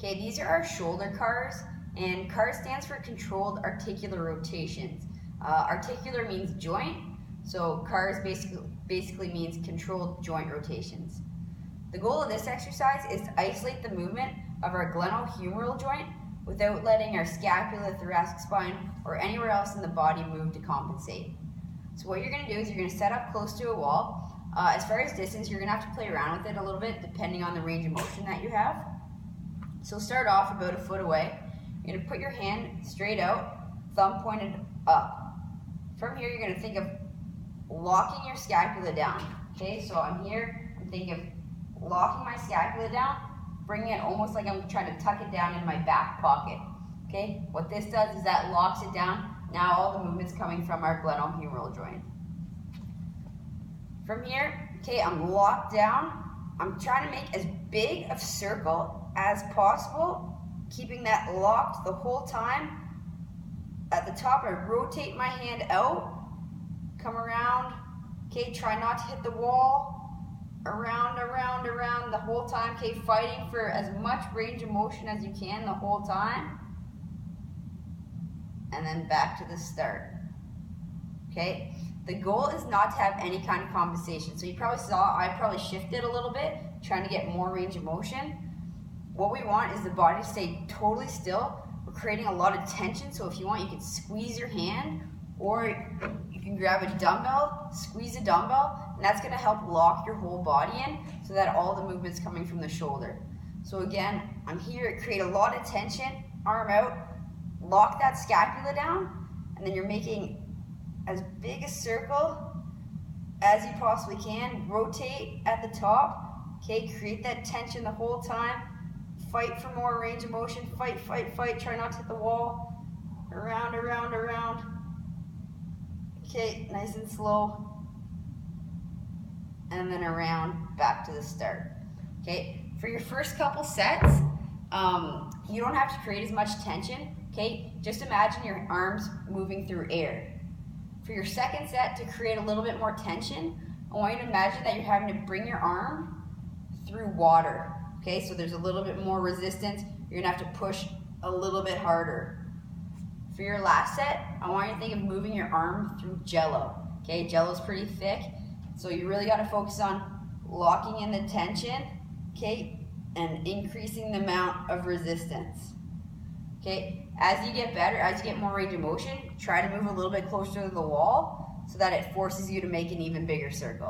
Okay, these are our shoulder CARs, and CAR stands for Controlled Articular Rotations. Articular means joint, so CARs basically means controlled joint rotations. The goal of this exercise is to isolate the movement of our glenohumeral joint without letting our scapula, thoracic spine, or anywhere else in the body move to compensate. So what you're going to do is you're going to set up close to a wall. As far as distance, you're going to have to play around with it a little bit depending on the range of motion that you have. So start off about a foot away. You're going to put your hand straight out, thumb pointed up. From here, you're going to think of locking your scapula down. Okay, so I'm here, I'm thinking of locking my scapula down, bringing it almost like I'm trying to tuck it down in my back pocket. Okay, what this does is that locks it down. Now all the movement's coming from our glenohumeral joint. From here, okay, I'm locked down. I'm trying to make as big a circle as possible, keeping that locked the whole time. At the top, I rotate my hand out, come around, okay, try not to hit the wall, around the whole time, okay, fighting for as much range of motion as you can the whole time, and then back to the start, okay? The goal is not to have any kind of compensation. So you probably saw I probably shifted a little bit, trying to get more range of motion. What we want is the body to stay totally still. We're creating a lot of tension, so if you want, you can squeeze your hand, or you can grab a dumbbell, squeeze a dumbbell, and that's gonna help lock your whole body in so that all the movement's coming from the shoulder. So again, I'm here to create a lot of tension, arm out, lock that scapula down, and then you're making as big a circle as you possibly can. Rotate at the top, okay, create that tension the whole time. Fight for more range of motion, fight, try not to hit the wall. Around. Okay, nice and slow. And then around, back to the start. Okay, for your first couple sets, you don't have to create as much tension, okay? Just imagine your arms moving through air. For your second set, to create a little bit more tension, I want you to imagine that you're having to bring your arm through water. Okay, so there's a little bit more resistance. You're gonna have to push a little bit harder. For your last set, I want you to think of moving your arm through Jello. Okay, Jello's pretty thick, so you really gotta focus on locking in the tension, okay, and increasing the amount of resistance. Okay, as you get better, as you get more range of motion, try to move a little bit closer to the wall so that it forces you to make an even bigger circle.